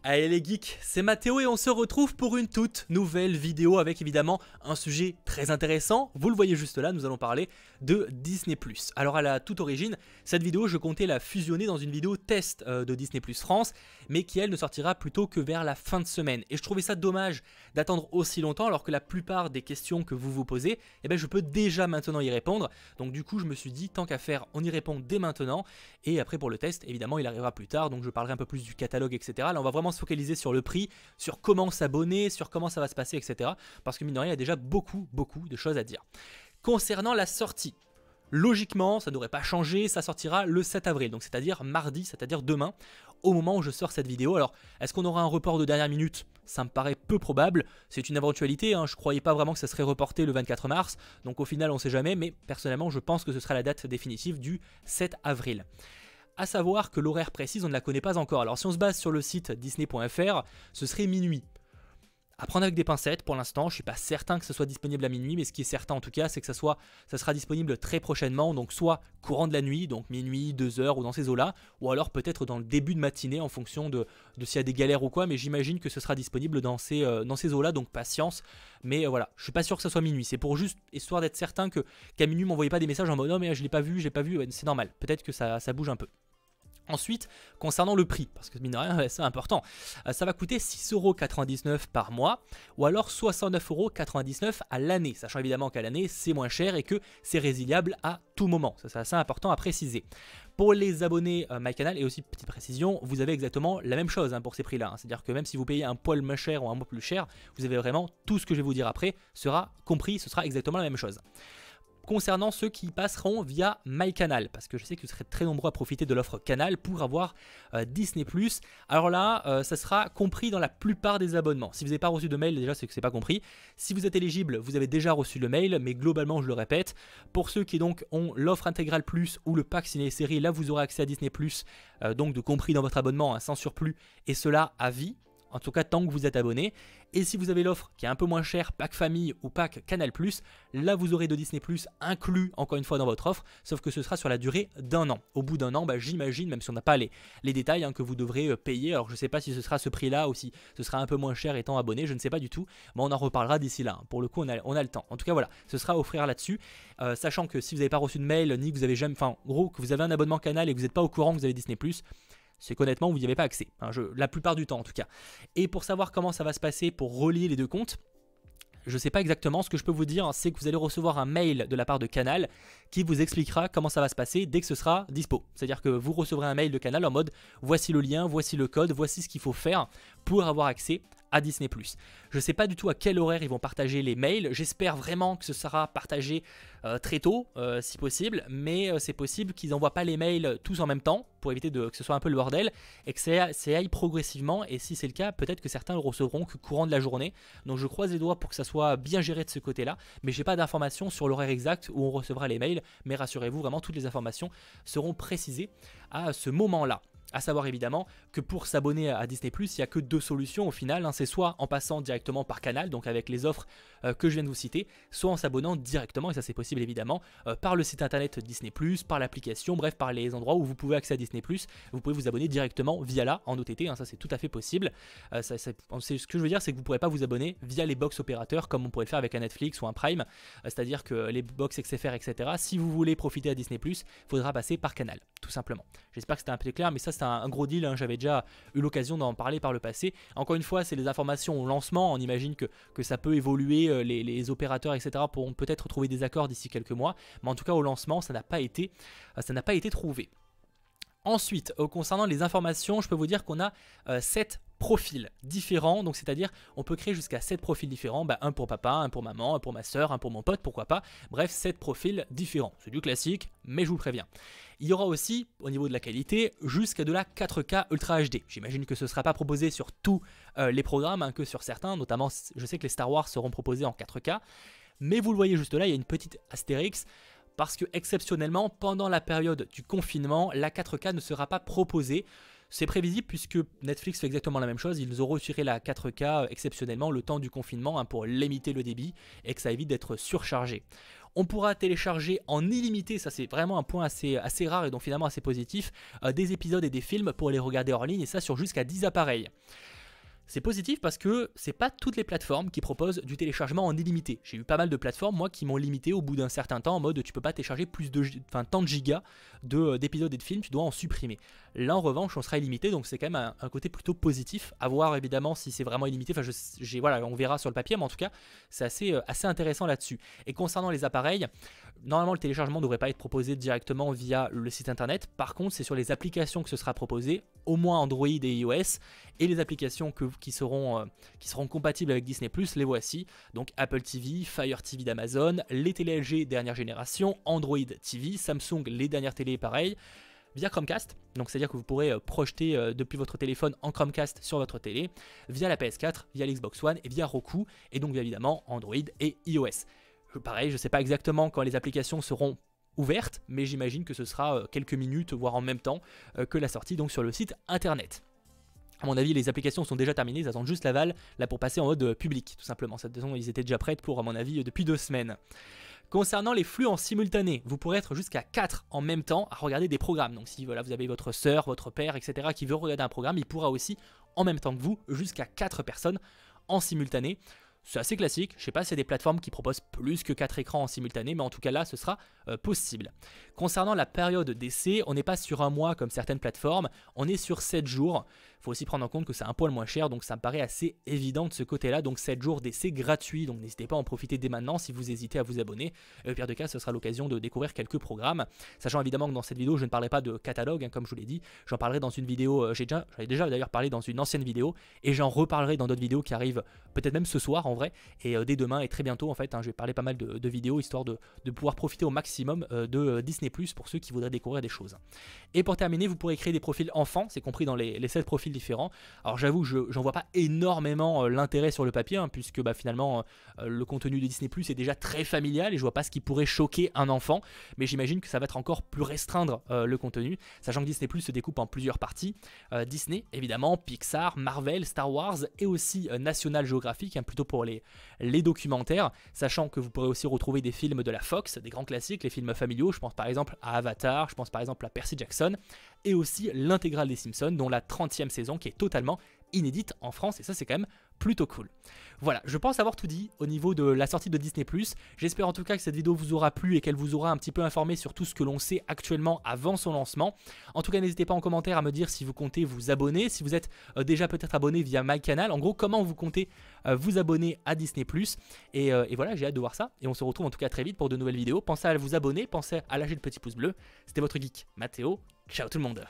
Allez les geeks, c'est Mathéo et on se retrouve pour une toute nouvelle vidéo avec évidemment un sujet très intéressant. Vous le voyez juste là, nous allons parler de Disney+. Alors à la toute origine, cette vidéo je comptais la fusionner dans une vidéo test de Disney+ France, mais qui elle ne sortira plutôt que vers la fin de semaine. Et je trouvais ça dommage d'attendre aussi longtemps alors que la plupart des questions que vous vous posez, eh ben, je peux déjà maintenant y répondre. Donc du coup je me suis dit tant qu'à faire, on y répond dès maintenant. Et après pour le test, évidemment il arrivera plus tard, donc je parlerai un peu plus du catalogue, etc. Là on va vraiment se focaliser sur le prix, sur comment s'abonner, sur comment ça va se passer, etc. Parce que mine de rien, il y a déjà beaucoup de choses à dire. Concernant la sortie, logiquement, ça n'aurait pas changé, ça sortira le 7 avril, donc c'est-à-dire mardi, c'est-à-dire demain, au moment où je sors cette vidéo. Alors, est-ce qu'on aura un report de dernière minute? Ça me paraît peu probable, c'est une éventualité, hein. Je ne croyais pas vraiment que ça serait reporté le 24 mars, donc au final on ne sait jamais, mais personnellement je pense que ce sera la date définitive du 7 avril. A savoir que l'horaire précis, on ne la connaît pas encore. Alors si on se base sur le site disney.fr, ce serait minuit. À prendre avec des pincettes pour l'instant, je ne suis pas certain que ce soit disponible à minuit, mais ce qui est certain en tout cas, c'est que ça sera disponible très prochainement, donc soit courant de la nuit, donc minuit, 2h ou dans ces eaux-là, ou alors peut-être dans le début de matinée en fonction de s'il y a des galères ou quoi, mais j'imagine que ce sera disponible dans ces eaux-là, donc patience. Mais voilà, je suis pas sûr que ce soit minuit, c'est pour juste histoire d'être certain qu'à minuit, m'envoyez pas des messages en mode non mais je l'ai pas vu, ouais, c'est normal, peut-être que ça bouge un peu. Ensuite, concernant le prix, parce que mine de rien, c'est important, ça va coûter 6,99 € par mois, ou alors 69,99 € à l'année, sachant évidemment qu'à l'année, c'est moins cher et que c'est résiliable à tout moment. Ça, c'est assez important à préciser. Pour les abonnés MyCanal, et aussi petite précision, vous avez exactement la même chose pour ces prix-là. C'est-à-dire que même si vous payez un poil moins cher ou un mois plus cher, vous avez vraiment tout ce que je vais vous dire après sera compris, ce sera exactement la même chose. Concernant ceux qui passeront via MyCanal, parce que je sais que vous serez très nombreux à profiter de l'offre Canal pour avoir Disney+. Alors là, ça sera compris dans la plupart des abonnements. Si vous n'avez pas reçu de mail, déjà c'est que c'est pas compris. Si vous êtes éligible, vous avez déjà reçu le mail, mais globalement, je le répète, pour ceux qui donc ont l'offre intégrale plus ou le pack ciné-série, là vous aurez accès à Disney+, donc de compris dans votre abonnement, sans surplus, et cela à vie. En tout cas, tant que vous êtes abonné. Et si vous avez l'offre qui est un peu moins chère, pack famille ou pack Canal+, là vous aurez de Disney+ inclus encore une fois dans votre offre, sauf que ce sera sur la durée d'un an. Au bout d'un an, j'imagine, même si on n'a pas les détails, que vous devrez payer. Alors je ne sais pas si ce sera ce prix-là ou si ce sera un peu moins cher étant abonné, je ne sais pas du tout. Mais on en reparlera d'ici là. Pour le coup, on a le temps. En tout cas, voilà, ce sera à offrir là-dessus. Sachant que si vous n'avez pas reçu de mail, ni que vous avez jamais, enfin, gros, que vous avez un abonnement Canal et que vous n'êtes pas au courant que vous avez Disney+, c'est qu'honnêtement, vous n'y avez pas accès, la plupart du temps en tout cas. Et pour savoir comment ça va se passer pour relier les deux comptes, je ne sais pas exactement. Ce que je peux vous dire, c'est que vous allez recevoir un mail de la part de Canal qui vous expliquera comment ça va se passer dès que ce sera dispo. C'est-à-dire que vous recevrez un mail de Canal en mode voici le lien, voici le code, voici ce qu'il faut faire pour avoir accès à Disney+. Je ne sais pas du tout à quel horaire ils vont partager les mails. J'espère vraiment que ce sera partagé très tôt, si possible. Mais c'est possible qu'ils n'envoient pas les mails tous en même temps pour éviter que ce soit un peu le bordel et que ça aille progressivement. Et si c'est le cas, peut-être que certains le recevront que courant de la journée. Donc je croise les doigts pour que ça soit bien géré de ce côté-là. Mais j'ai pas d'informations sur l'horaire exact où on recevra les mails. Mais rassurez-vous, vraiment toutes les informations seront précisées à ce moment-là. A savoir évidemment que pour s'abonner à Disney+, il n'y a que deux solutions au final. C'est soit en passant directement par Canal, donc avec les offres que je viens de vous citer, soit en s'abonnant directement, et ça c'est possible évidemment, par le site internet Disney+, par l'application, bref, par les endroits où vous pouvez accéder à Disney+. Vous pouvez vous abonner directement via là, en OTT, ça c'est tout à fait possible. Ce que je veux dire, c'est que vous ne pourrez pas vous abonner via les box opérateurs comme on pourrait le faire avec un Netflix ou un Prime, c'est-à-dire que les box XFR, etc., si vous voulez profiter à Disney+, il faudra passer par Canal, tout simplement. J'espère que c'était un peu clair, mais ça c'est un gros deal, j'avais déjà eu l'occasion d'en parler par le passé. Encore une fois, c'est les informations au lancement, on imagine que ça peut évoluer, les opérateurs, etc. pourront peut-être trouver des accords d'ici quelques mois, mais en tout cas au lancement, ça n'a pas été trouvé. Ensuite, concernant les informations, je peux vous dire qu'on a 7 profils différents, donc c'est-à-dire on peut créer jusqu'à 7 profils différents, un pour papa, un pour maman, un pour ma soeur, un pour mon pote, pourquoi pas, bref 7 profils différents, c'est du classique, mais je vous le préviens. Il y aura aussi, au niveau de la qualité, jusqu'à de la 4K Ultra HD. J'imagine que ce ne sera pas proposé sur tous les programmes, que sur certains, notamment je sais que les Star Wars seront proposés en 4K, mais vous le voyez juste là, il y a une petite astérix, parce que exceptionnellement, pendant la période du confinement, la 4K ne sera pas proposée. C'est prévisible puisque Netflix fait exactement la même chose, ils ont retiré la 4K exceptionnellement le temps du confinement pour limiter le débit et que ça évite d'être surchargé. On pourra télécharger en illimité, ça c'est vraiment un point assez rare et donc finalement assez positif, des épisodes et des films pour les regarder hors ligne et ça sur jusqu'à 10 appareils. C'est positif parce que c'est pas toutes les plateformes qui proposent du téléchargement en illimité. J'ai eu pas mal de plateformes moi qui m'ont limité au bout d'un certain temps en mode tu peux pas télécharger plus de tant de gigas d'épisodes et de films, tu dois en supprimer. Là en revanche on sera illimité donc c'est quand même un côté plutôt positif. À voir évidemment si c'est vraiment illimité, enfin voilà, on verra sur le papier mais en tout cas c'est assez intéressant là-dessus. Et concernant les appareils, normalement le téléchargement ne devrait pas être proposé directement via le site internet. Par contre c'est sur les applications que ce sera proposé, au moins Android et iOS, et les applications qui seront compatibles avec Disney+, les voici. Donc Apple TV, Fire TV d'Amazon, les télé LG dernière génération, Android TV, Samsung les dernières télé pareil, via Chromecast, donc c'est à dire que vous pourrez projeter depuis votre téléphone en Chromecast sur votre télé, via la PS4, via l'Xbox One et via Roku, et donc bien évidemment Android et iOS. Pareil, je ne sais pas exactement quand les applications seront ouvertes, mais j'imagine que ce sera quelques minutes, voire en même temps que la sortie donc sur le site internet. À mon avis, les applications sont déjà terminées, ils attendent juste l'aval là pour passer en mode public, tout simplement. Cette façon, ils étaient déjà prêts pour, à mon avis, depuis 2 semaines. Concernant les flux en simultané, vous pourrez être jusqu'à 4 en même temps à regarder des programmes. Donc si voilà, vous avez votre soeur, votre père, etc. qui veut regarder un programme, il pourra aussi, en même temps que vous, jusqu'à 4 personnes en simultané. C'est assez classique, je ne sais pas s'il y a des plateformes qui proposent plus que 4 écrans en simultané, mais en tout cas là ce sera possible. Concernant la période d'essai, on n'est pas sur un mois comme certaines plateformes, on est sur 7 jours. Il faut aussi prendre en compte que c'est un poil moins cher, donc ça me paraît assez évident de ce côté-là. Donc 7 jours d'essai gratuits, donc n'hésitez pas à en profiter dès maintenant si vous hésitez à vous abonner. Et au pire des cas, ce sera l'occasion de découvrir quelques programmes. Sachant évidemment que dans cette vidéo, je ne parlerai pas de catalogue, hein, comme je vous l'ai dit. J'en parlerai dans une vidéo, j'avais déjà d'ailleurs parlé dans une ancienne vidéo, et j'en reparlerai dans d'autres vidéos qui arrivent peut-être même ce soir en vrai, et dès demain et très bientôt en fait. Je vais parler pas mal de vidéos histoire de pouvoir profiter au maximum de Disney+, pour ceux qui voudraient découvrir des choses. Et pour terminer, vous pourrez créer des profils enfants, c'est compris dans les 7 profils différents. Alors j'avoue, j'en vois pas énormément l'intérêt sur le papier, hein, puisque finalement le contenu de Disney+ est déjà très familial et je vois pas ce qui pourrait choquer un enfant, mais j'imagine que ça va être encore plus restreindre le contenu, sachant que Disney+ se découpe en plusieurs parties. Disney évidemment, Pixar, Marvel, Star Wars et aussi National Geographic, hein, plutôt pour les documentaires, sachant que vous pourrez aussi retrouver des films de la Fox, des grands classiques, les films familiaux, je pense par exemple à Avatar, je pense par exemple à Percy Jackson, et aussi l'intégrale des Simpsons, dont la 30e saison qui est totalement inédite en France, et ça c'est quand même plutôt cool. Voilà, je pense avoir tout dit au niveau de la sortie de Disney+. J'espère en tout cas que cette vidéo vous aura plu et qu'elle vous aura un petit peu informé sur tout ce que l'on sait actuellement avant son lancement. En tout cas, n'hésitez pas en commentaire à me dire si vous comptez vous abonner, si vous êtes déjà peut-être abonné via MyCanal. En gros, comment vous comptez vous abonner à Disney+. Et voilà, j'ai hâte de voir ça. Et on se retrouve en tout cas très vite pour de nouvelles vidéos. Pensez à vous abonner, pensez à lâcher le petit pouce bleu. C'était votre geek Mathéo. Ciao tout le monde.